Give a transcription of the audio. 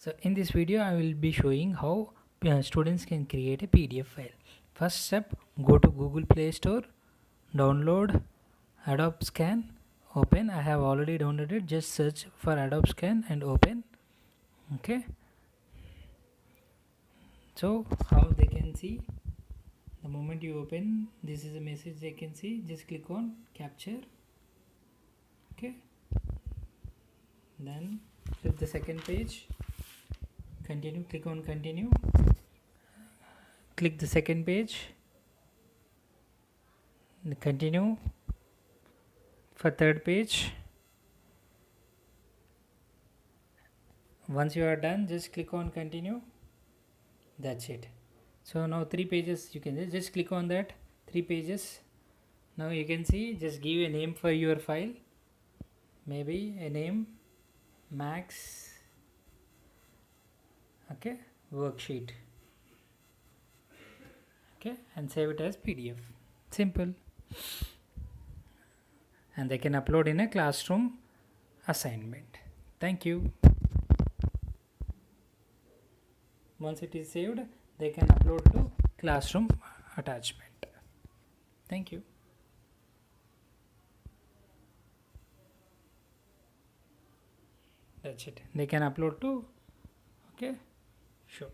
So in this video I will be showing how students can create a PDF file. First step, go to Google Play Store, download Adobe Scan, open. I have already downloaded, just search for Adobe Scan and open. Okay, so how they can see, the moment you open, this is a message they can see. Just click on capture. Okay, then flip the second page, continue, click on continue, click the second page, continue for third page. Once you are done, just click on continue. That's it. So now 3 pages, you can just click on that 3 pages. Now you can see, just give a name for your file, maybe a name, max, okay, worksheet, okay, and save it as PDF. Simple. And they can upload in a classroom assignment. Thank you. Once it is saved, they can upload to classroom attachment. Thank you. That's it. They can upload to, okay, sure.